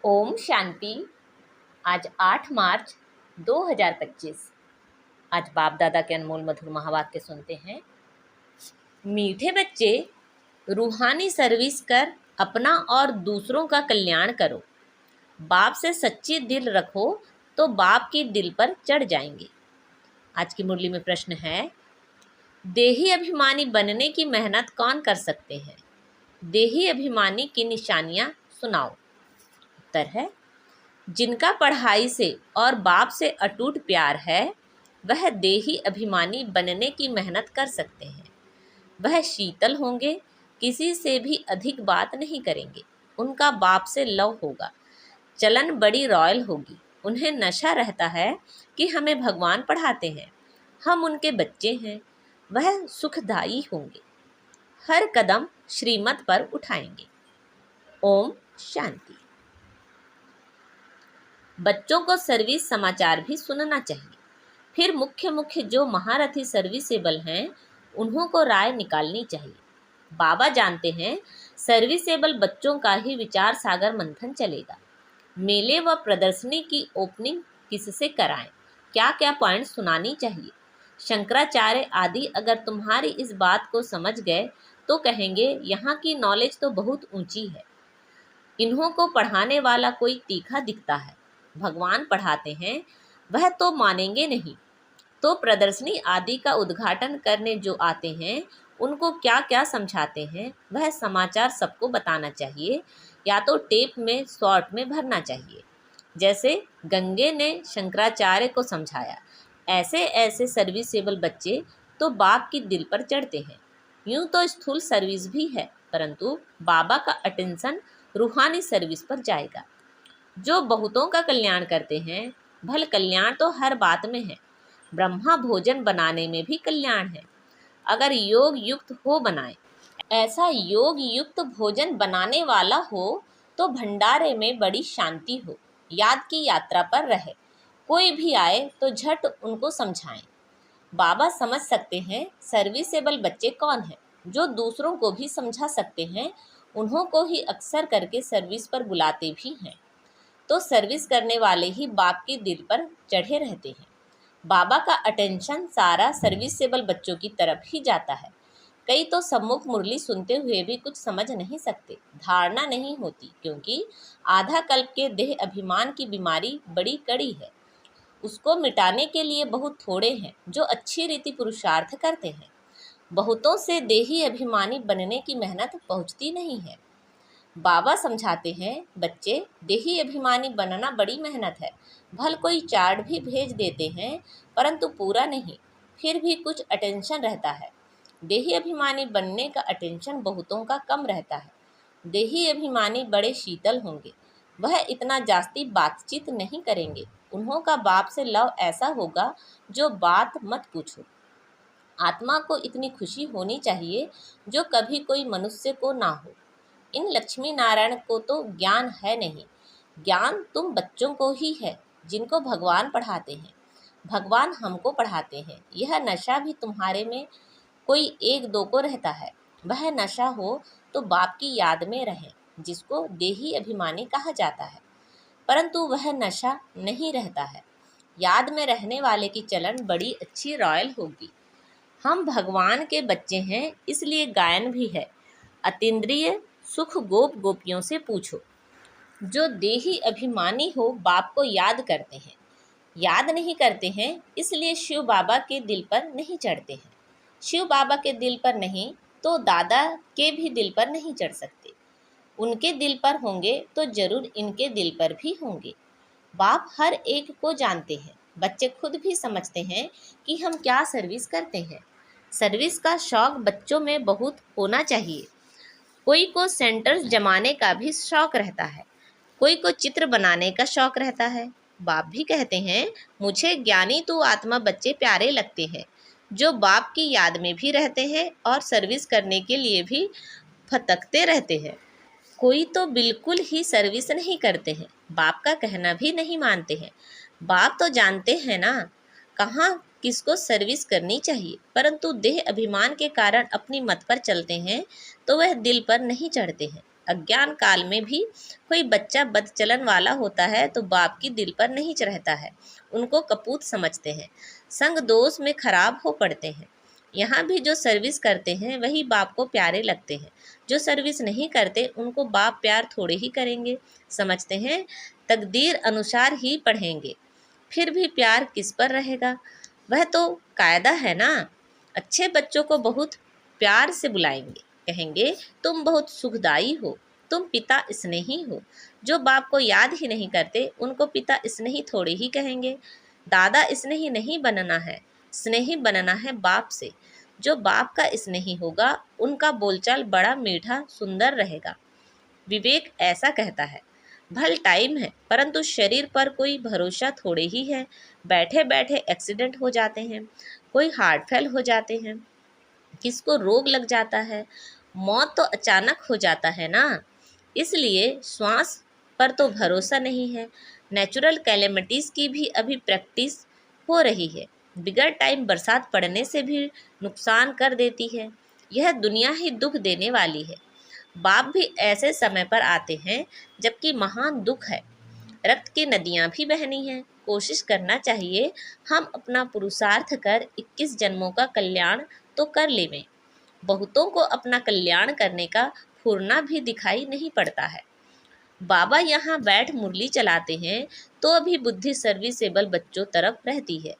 ओम शांति। आज 8 मार्च 2025। आज बाप दादा के अनमोल मधुर महावाक्य सुनते हैं। मीठे बच्चे, रूहानी सर्विस कर अपना और दूसरों का कल्याण करो। बाप से सच्ची दिल रखो तो बाप की दिल पर चढ़ जाएंगे। आज की मुरली में प्रश्न है, देही अभिमानी बनने की मेहनत कौन कर सकते हैं? देही अभिमानी की निशानियां सुनाओ। उत्तर है, जिनका पढ़ाई से और बाप से अटूट प्यार है वह देही अभिमानी बनने की मेहनत कर सकते हैं। वह शीतल होंगे, किसी से भी अधिक बात नहीं करेंगे। उनका बाप से लव होगा, चलन बड़ी रॉयल होगी। उन्हें नशा रहता है कि हमें भगवान पढ़ाते हैं, हम उनके बच्चे हैं। वह सुखदायी होंगे, हर कदम श्रीमत पर उठाएंगे। ओम शांति। बच्चों को सर्विस समाचार भी सुनना चाहिए। फिर मुख्य जो महारथी सर्विसेबल हैं उन्हों को राय निकालनी चाहिए। बाबा जानते हैं, सर्विसेबल बच्चों का ही विचार सागर मंथन चलेगा। मेले व प्रदर्शनी की ओपनिंग किससे कराएं, क्या क्या पॉइंट सुनानी चाहिए। शंकराचार्य आदि अगर तुम्हारी इस बात को समझ गए तो कहेंगे, यहाँ की नॉलेज तो बहुत ऊंची है। इन्हों को पढ़ाने वाला कोई तीखा दिखता है। भगवान पढ़ाते हैं, वह तो मानेंगे नहीं। तो प्रदर्शनी आदि का उद्घाटन करने जो आते हैं उनको क्या क्या समझाते हैं वह समाचार सबको बताना चाहिए, या तो टेप में शॉर्ट में भरना चाहिए। जैसे गंगे ने शंकराचार्य को समझाया, ऐसे ऐसे सर्विसेबल बच्चे तो बाप की दिल पर चढ़ते हैं। यूं तो स्थूल सर्विस भी है, परंतु बाबा का अटेंशन रूहानी सर्विस पर जाएगा। जो बहुतों का कल्याण करते हैं, भल कल्याण तो हर बात में है। ब्रह्मा भोजन बनाने में भी कल्याण है। अगर योग युक्त हो बनाए, ऐसा योग युक्त भोजन बनाने वाला हो तो भंडारे में बड़ी शांति हो, याद की यात्रा पर रहे। कोई भी आए तो झट उनको समझाएं। बाबा समझ सकते हैं सर्विसेबल बच्चे कौन हैं। जो दूसरों को भी समझा सकते हैं उन्हों को ही अक्सर करके सर्विस पर बुलाते भी हैं। तो सर्विस करने वाले ही बाप की दिल पर चढ़े रहते हैं। बाबा का अटेंशन सारा सर्विसेबल बच्चों की तरफ ही जाता है। कई तो सम्मुख मुरली सुनते हुए भी कुछ समझ नहीं सकते, धारणा नहीं होती, क्योंकि आधा कल्प के देह अभिमान की बीमारी बड़ी कड़ी है। उसको मिटाने के लिए बहुत थोड़े हैं जो अच्छी रीति पुरुषार्थ करते हैं। बहुतों से देही अभिमानी बनने की मेहनत पहुँचती नहीं है। बाबा समझाते हैं, बच्चे, देही अभिमानी बनना बड़ी मेहनत है। भल कोई चार्ट भी भेज देते हैं परंतु पूरा नहीं, फिर भी कुछ अटेंशन रहता है। देही अभिमानी बनने का अटेंशन बहुतों का कम रहता है। देही अभिमानी बड़े शीतल होंगे, वह इतना जास्ती बातचीत नहीं करेंगे। उन्हों का बाप से लव ऐसा होगा जो बात मत पूछो। आत्मा को इतनी खुशी होनी चाहिए जो कभी कोई मनुष्य को ना हो। इन लक्ष्मी नारायण को तो ज्ञान है नहीं। ज्ञान तुम बच्चों को ही है जिनको भगवान पढ़ाते हैं। भगवान हमको पढ़ाते हैं। यह नशा भी तुम्हारे में कोई एक दो को रहता है। वह नशा हो तो बाप की याद में रहे, जिसको देही अभिमानी कहा जाता है। परंतु वह नशा नहीं रहता है। याद में रहने वाले की चलन बड़ी अच्छी रॉयल होगी। हम भगवान के बच्चे हैं, इसलिए गायन भी है। अतीन्द्रिय सुख गोप गोपियों से पूछो। जो देही अभिमानी हो बाप को याद करते हैं, याद नहीं करते हैं, इसलिए शिव बाबा के दिल पर नहीं चढ़ते हैं। शिव बाबा के दिल पर नहीं तो दादा के भी दिल पर नहीं चढ़ सकते। उनके दिल पर होंगे तो जरूर इनके दिल पर भी होंगे। बाप हर एक को जानते हैं। बच्चे खुद भी समझते हैं कि हम क्या सर्विस करते हैं। सर्विस का शौक बच्चों में बहुत होना चाहिए। कोई को सेंटर्स जमाने का भी शौक रहता है, कोई को चित्र बनाने का शौक रहता है। बाप भी कहते हैं, मुझे ज्ञानी तो आत्मा बच्चे प्यारे लगते हैं, जो बाप की याद में भी रहते हैं और सर्विस करने के लिए भी फतकते रहते हैं। कोई तो बिल्कुल ही सर्विस नहीं करते हैं, बाप का कहना भी नहीं मानते हैं। बाप तो जानते हैं ना कहाँ किसको सर्विस करनी चाहिए, परंतु देह अभिमान के कारण अपनी मत पर चलते हैं तो वह दिल पर नहीं चढ़ते हैं। अज्ञान काल में भी कोई बच्चा बदचलन वाला होता है तो बाप की दिल पर नहीं रहता है, उनको कपूत समझते हैं, संग दोष में खराब हो पड़ते हैं। यहाँ भी जो सर्विस करते हैं वही बाप को प्यारे लगते हैं, जो सर्विस नहीं करते उनको बाप प्यार थोड़े ही करेंगे। समझते हैं तकदीर अनुसार ही पढ़ेंगे, फिर भी प्यार किस पर रहेगा? वह तो कायदा है ना। अच्छे बच्चों को बहुत प्यार से बुलाएंगे, कहेंगे तुम बहुत सुखदाई हो, तुम पिता स्नेही हो। जो बाप को याद ही नहीं करते उनको पिता स्नेही थोड़े ही कहेंगे। दादा स्नेही नहीं बनना है, स्नेही बनना है बाप से। जो बाप का स्नेही होगा उनका बोलचाल बड़ा मीठा सुंदर रहेगा। विवेक ऐसा कहता है, भल टाइम है परंतु शरीर पर कोई भरोसा थोड़े ही है। बैठे बैठे एक्सीडेंट हो जाते हैं, कोई हार्ट फेल हो जाते हैं, किसको रोग लग जाता है, मौत तो अचानक हो जाता है ना। इसलिए श्वास पर तो भरोसा नहीं है। नेचुरल कैलेमिटीज़ की भी अभी प्रैक्टिस हो रही है। बिगड़ टाइम बरसात पड़ने से भी नुकसान कर देती है। यह दुनिया ही दुख देने वाली है। बाप भी ऐसे समय पर आते हैं जबकि महान दुख है, रक्त की नदियाँ भी बहनी हैं। कोशिश करना चाहिए हम अपना पुरुषार्थ कर 21 जन्मों का कल्याण तो कर लेवें। बहुतों को अपना कल्याण करने का फुरना भी दिखाई नहीं पड़ता है। बाबा यहाँ बैठ मुरली चलाते हैं तो अभी बुद्धि सर्विसेबल बच्चों तरफ रहती है।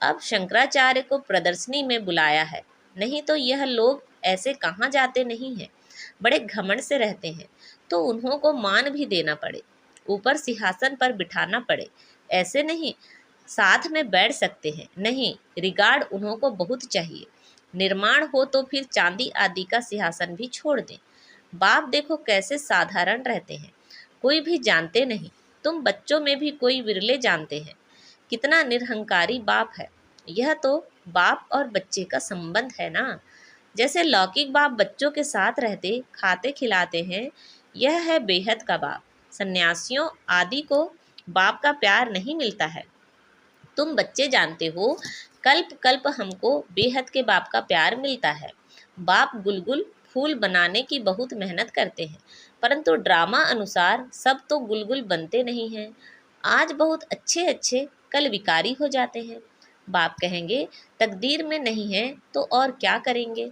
अब शंकराचार्य को प्रदर्शनी में बुलाया है, नहीं तो यह लोग ऐसे कहाँ जाते नहीं हैं। बड़े घमंड से रहते हैं तो उन्हों को मान भी देना पड़े, ऊपर सिंहासन पर बिठाना पड़े। ऐसे नहीं साथ में बैठ सकते हैं, नहीं, रिगार्ड उन्हों को बहुत चाहिए। निर्माण हो तो फिर चांदी आदि का सिंहासन भी छोड़ दें। बाप देखो कैसे साधारण रहते हैं, कोई भी जानते नहीं। तुम बच्चों में भी कोई विरले जानते हैं। कितना निरहंकारी बाप है। यह तो बाप और बच्चे का संबंध है ना। जैसे लौकिक बाप बच्चों के साथ रहते खाते खिलाते हैं, यह है बेहद का बाप। सन्यासियों आदि को बाप का प्यार नहीं मिलता है। तुम बच्चे जानते हो, कल्प कल्प हमको बेहद के बाप का प्यार मिलता है। बाप गुलगुल फूल बनाने की बहुत मेहनत करते हैं, परंतु ड्रामा अनुसार सब तो गुलगुल बनते नहीं हैं। आज बहुत अच्छे अच्छे कल विकारी हो जाते हैं। बाप कहेंगे तकदीर में नहीं है तो और क्या करेंगे।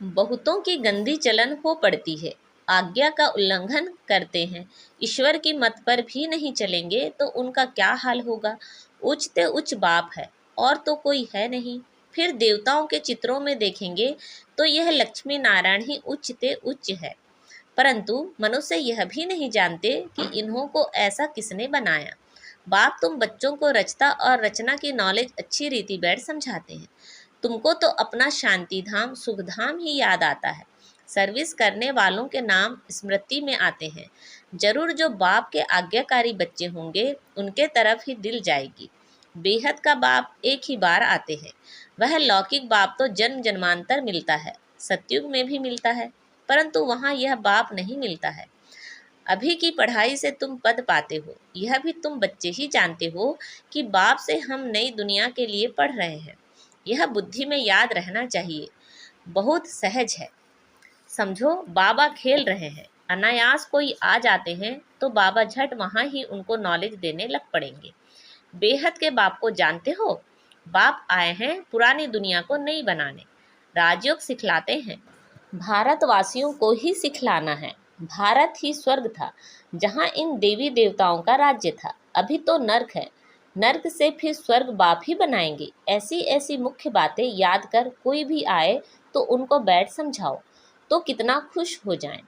बहुतों की गंदी चलन हो पड़ती है, आज्ञा का उल्लंघन करते हैं। ईश्वर की मत पर भी नहीं चलेंगे तो उनका क्या हाल होगा। उच्चते उच्च बाप है और तो कोई है नहीं। फिर देवताओं के चित्रों में देखेंगे तो यह लक्ष्मी नारायण ही उच्चते उच्च है, परंतु मनुष्य यह भी नहीं जानते कि इन्हों को ऐसा किसने बनाया। बाप तुम बच्चों को रचता और रचना की नॉलेज अच्छी रीति बैठ समझाते हैं। तुमको तो अपना शांति धाम सुख धाम ही याद आता है। सर्विस करने वालों के नाम स्मृति में आते हैं। जरूर जो बाप के आज्ञाकारी बच्चे होंगे उनके तरफ ही दिल जाएगी। बेहद का बाप एक ही बार आते हैं। वह लौकिक बाप तो जन्म जन्मांतर मिलता है, सतयुग में भी मिलता है, परंतु वहाँ यह बाप नहीं मिलता है। अभी की पढ़ाई से तुम पद पाते हो, यह भी तुम बच्चे ही जानते हो कि बाप से हम नई दुनिया के लिए पढ़ रहे हैं। यह बुद्धि में याद रहना चाहिए, बहुत सहज है। समझो बाबा खेल रहे हैं, अनायास कोई आ जाते हैं तो बाबा झट वहाँ ही उनको नॉलेज देने लग पड़ेंगे। बेहद के बाप को जानते हो? बाप आए हैं पुरानी दुनिया को नई बनाने, राजयोग सिखलाते हैं। भारतवासियों को ही सिखलाना है। भारत ही स्वर्ग था जहाँ इन देवी देवताओं का राज्य था। अभी तो नर्क है, नर्क से फिर स्वर्ग बाप ही बनाएंगे। ऐसी ऐसी मुख्य बातें याद कर कोई भी आए तो उनको बैठ समझाओ तो कितना खुश हो जाएं।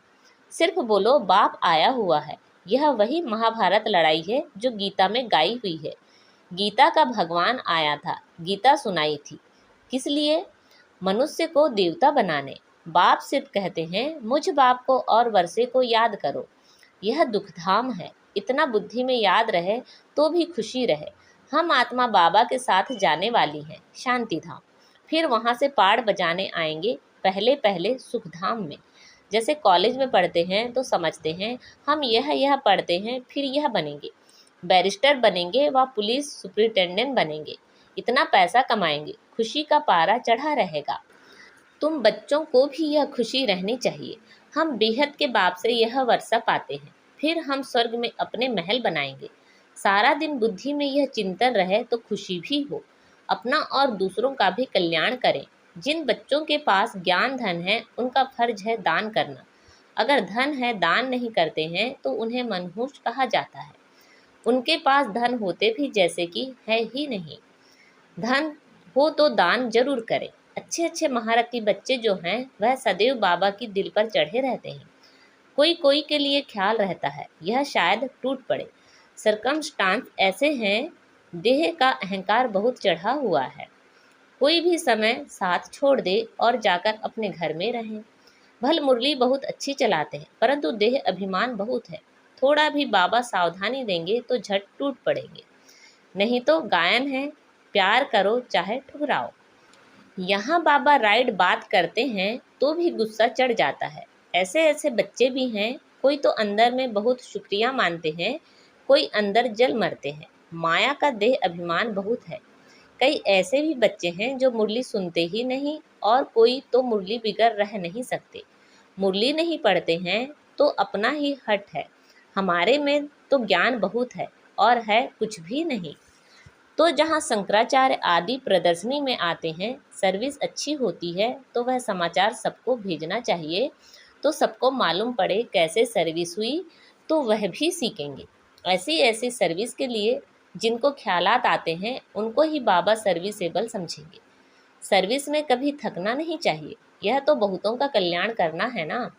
सिर्फ बोलो बाप आया हुआ है। यह वही महाभारत लड़ाई है जो गीता में गाई हुई है। गीता का भगवान आया था, गीता सुनाई थी। किस लिए? मनुष्य को देवता बनाने। बाप सिर्फ कहते हैं मुझ बाप को और वर्षे को याद करो। यह दुखधाम है, इतना बुद्धि में याद रहे तो भी खुशी रहे। हम आत्मा बाबा के साथ जाने वाली हैं शांति धाम, फिर वहाँ से पाड़ बजाने आएंगे पहले पहले सुखधाम में। जैसे कॉलेज में पढ़ते हैं तो समझते हैं हम यह पढ़ते हैं फिर यह बनेंगे, बैरिस्टर बनेंगे व पुलिस सुपरिटेंडेंट बनेंगे, इतना पैसा कमाएंगे, खुशी का पारा चढ़ा रहेगा। तुम बच्चों को भी यह खुशी रहनी चाहिए। हम बेहद के बाप से यह वर्षा पाते हैं, फिर हम स्वर्ग में अपने महल बनाएंगे। सारा दिन बुद्धि में यह चिंतन रहे तो खुशी भी हो, अपना और दूसरों का भी कल्याण करें। जिन बच्चों के पास ज्ञान धन है उनका फर्ज है दान करना। अगर धन है दान नहीं करते हैं तो उन्हें मनहूस कहा जाता है। उनके पास धन होते भी जैसे कि है ही नहीं। धन हो तो दान जरूर करें। अच्छे अच्छे महारथी बच्चे जो हैं वह सदैव बाबा की दिल पर चढ़े रहते हैं। कोई कोई के लिए ख्याल रहता है यह शायद टूट पड़े। सरकमस्टांस ऐसे हैं, देह का अहंकार बहुत चढ़ा हुआ है। कोई भी समय साथ छोड़ दे और जाकर अपने घर में रहें। भल मुरली बहुत अच्छी चलाते हैं परंतु देह अभिमान बहुत है। थोड़ा भी बाबा सावधानी देंगे तो झट टूट पड़ेंगे। नहीं तो गायन है, प्यार करो चाहे ठुकराओ। यहाँ बाबा राइट बात करते हैं तो भी गुस्सा चढ़ जाता है। ऐसे ऐसे बच्चे भी हैं, कोई तो अंदर में बहुत शुक्रिया मानते हैं, कोई अंदर जल मरते हैं। माया का देह अभिमान बहुत है। कई ऐसे भी बच्चे हैं जो मुरली सुनते ही नहीं और कोई तो मुरली बिगर रह नहीं सकते। मुरली नहीं पढ़ते हैं तो अपना ही हट है। हमारे में तो ज्ञान बहुत है और है कुछ भी नहीं। तो जहाँ शंकराचार्य आदि प्रदर्शनी में आते हैं, सर्विस अच्छी होती है तो वह समाचार सबको भेजना चाहिए, तो सबको मालूम पड़े कैसे सर्विस हुई, तो वह भी सीखेंगे। ऐसी ऐसी सर्विस के लिए जिनको ख्यालात आते हैं उनको ही बाबा सर्विसेबल समझेंगे। सर्विस में कभी थकना नहीं चाहिए, यह तो बहुतों का कल्याण करना है ना।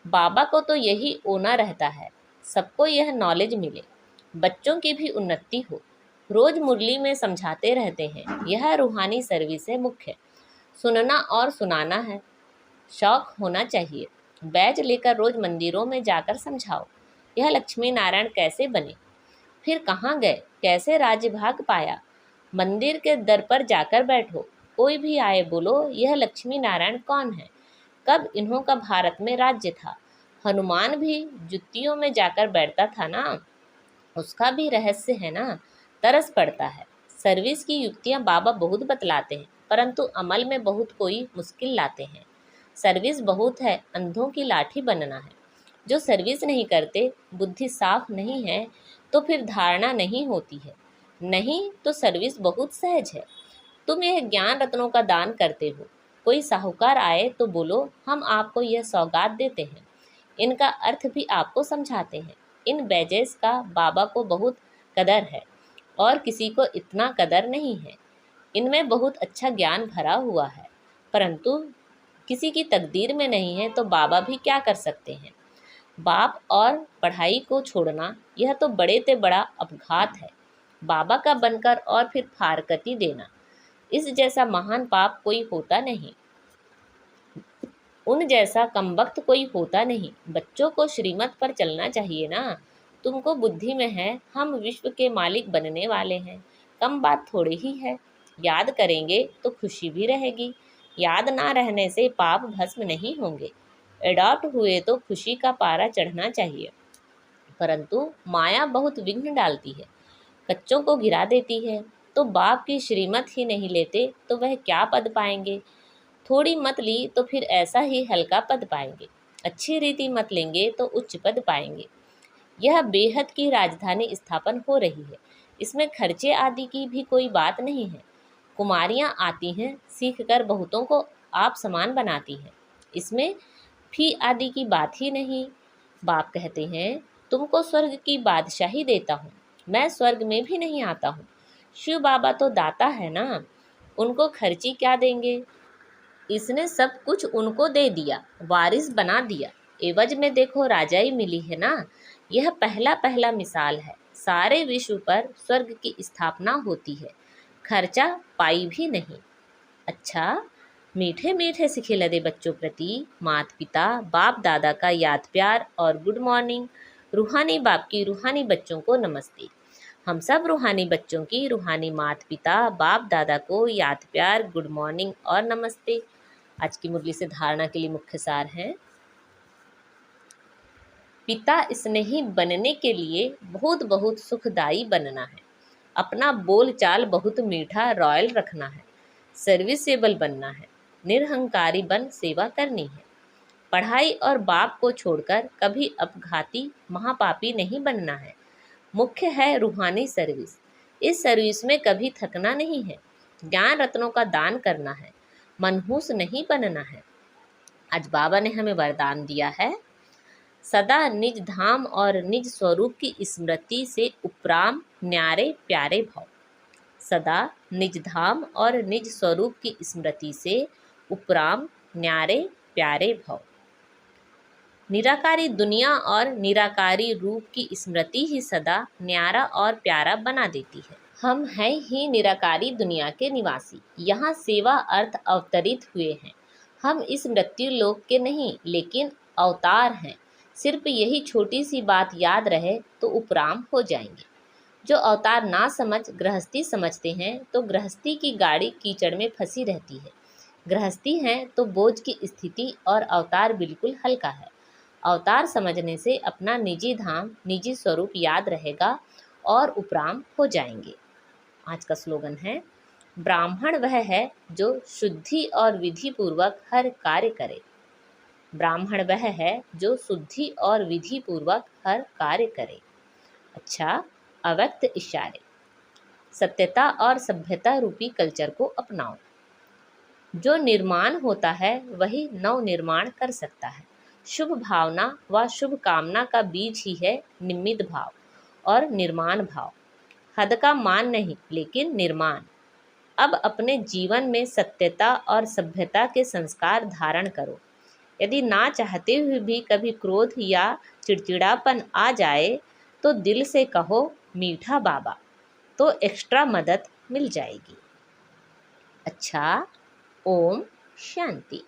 बाबा को तो यही ओना रहता है, सबको यह नॉलेज मिले, बच्चों की भी उन्नति हो। रोज मुरली में समझाते रहते हैं, यह रूहानी सर्विस है मुख्य। सुनना और सुनाना है, शौक होना चाहिए। बैच लेकर रोज मंदिरों में जाकर समझाओ, यह लक्ष्मी नारायण कैसे बने, फिर कहाँ गए, कैसे राज्य भाग पाया। मंदिर के दर पर जाकर बैठो, कोई भी आए बोलो यह लक्ष्मी नारायण कौन है, कब इन्हों का भारत में राज्य था। हनुमान भी जुत्तियों में जाकर बैठता था ना, उसका भी रहस्य है ना। तरस पड़ता है। सर्विस की युक्तियां बाबा बहुत बतलाते हैं परंतु अमल में बहुत कोई मुश्किल लाते हैं। सर्विस बहुत है, अंधों की लाठी बनना है। जो सर्विस नहीं करते, बुद्धि साफ नहीं है तो फिर धारणा नहीं होती है। नहीं तो सर्विस बहुत सहज है। तुम यह ज्ञान रत्नों का दान करते हो, कोई साहूकार आए तो बोलो हम आपको यह सौगात देते हैं। इनका अर्थ भी आपको समझाते हैं। इन बैजेस का बाबा को बहुत कदर है और किसी को इतना कदर नहीं है। इनमें बहुत अच्छा ज्ञान भरा हुआ है परंतु किसी की तकदीर में नहीं है तो बाबा भी क्या कर सकते हैं। बाप और पढ़ाई को छोड़ना यह तो बड़े से बड़ा अपघात है। बाबा का बनकर और फिर फारकती देना, इस जैसा महान पाप कोई होता नहीं, उन जैसा कमबख्त कोई होता नहीं। बच्चों को श्रीमत पर चलना चाहिए ना। तुमको बुद्धि में है हम विश्व के मालिक बनने वाले हैं, कम बात थोड़ी ही है। याद करेंगे तो खुशी भी रहेगी, याद ना रहने से पाप भस्म नहीं होंगे। एडॉप्ट हुए तो खुशी का पारा चढ़ना चाहिए परंतु माया बहुत विघ्न डालती है, बच्चों को गिरा देती है। तो बाप की श्रीमत ही नहीं लेते तो वह क्या पद पाएंगे। थोड़ी मत ली तो फिर ऐसा ही हल्का पद पाएंगे, अच्छी रीति मत लेंगे तो उच्च पद पाएंगे। यह बेहद की राजधानी स्थापन हो रही है, इसमें खर्चे आदि की भी कोई बात नहीं है। कुमारियाँ आती हैं, सीख कर बहुतों को आप समान बनाती हैं, इसमें फी आदि की बात ही नहीं। बाप कहते हैं तुमको स्वर्ग की बादशाही देता हूँ, मैं स्वर्ग में भी नहीं आता हूँ। शिव बाबा तो दाता है ना, उनको खर्ची क्या देंगे। इसने सब कुछ उनको दे दिया, वारिस बना दिया, एवज में देखो राजाई मिली है ना। यह पहला पहला मिसाल है, सारे विश्व पर स्वर्ग की स्थापना होती है, खर्चा पाई भी नहीं। अच्छा, मीठे मीठे सिखिलदे बच्चों प्रति माता पिता बाप दादा का याद प्यार और गुड मॉर्निंग। रूहानी बाप की रूहानी बच्चों को नमस्ते। हम सब रूहानी बच्चों की रूहानी माता पिता बाप दादा को याद प्यार, गुड मॉर्निंग और नमस्ते। आज की मुरली से धारणा के लिए मुख्य सार है, पिता स्नेही बनने के लिए बहुत बहुत सुखदाई बनना है, अपना बोल चाल बहुत मीठा रॉयल रखना है, सर्विसेबल बनना है, निरहंकारी बन सेवा करनी है। पढ़ाई और बाप को छोड़कर कभी अपघाती महापापी नहीं बनना है। मुख्य है रूहानी सर्विस। इस सर्विस में कभी थकना नहीं है। ज्ञान रत्नों का दान करना है, मनहूस नहीं बनना है। आज बाबा ने हमें वरदान दिया है, सदा निज धाम और निज स्वरूप की स्मृति से उपराम न्यारे प्यारे भाव। सदा निज धाम और निज स्वरूप की स्मृति से उपराम न्यारे प्यारे भाव। निराकारी दुनिया और निराकारी रूप की स्मृति ही सदा न्यारा और प्यारा बना देती है। हम हैं ही निराकारी दुनिया के निवासी, यहाँ सेवा अर्थ अवतरित हुए हैं। हम इस मृत्यु लोक के नहीं लेकिन अवतार हैं। सिर्फ यही छोटी सी बात याद रहे तो उपराम हो जाएंगे। जो अवतार ना समझ गृहस्थी समझते हैं तो गृहस्थी की गाड़ी कीचड़ में फंसी रहती है। गृहस्थी है तो बोझ की स्थिति और अवतार बिल्कुल हल्का है। अवतार समझने से अपना निजी धाम निजी स्वरूप याद रहेगा और उपराम हो जाएंगे। आज का स्लोगन है, ब्राह्मण वह है जो शुद्धि और विधि पूर्वक हर कार्य करे। ब्राह्मण वह है जो शुद्धि और विधि पूर्वक हर कार्य करे। अच्छा, अव्यक्त इशारे। सत्यता और सभ्यता रूपी कल्चर को अपनाओ। जो निर्माण होता है वही नव निर्माण कर सकता है। शुभ भावना व शुभ कामना का बीज ही है निमित्त भाव और निर्माण भाव। हद का मान नहीं लेकिन निर्माण। अब अपने जीवन में सत्यता और सभ्यता के संस्कार धारण करो। यदि ना चाहते हुए भी कभी क्रोध या चिड़चिड़ापन आ जाए तो दिल से कहो मीठा बाबा, तो एक्स्ट्रा मदद मिल जाएगी। अच्छा, ओम शांति।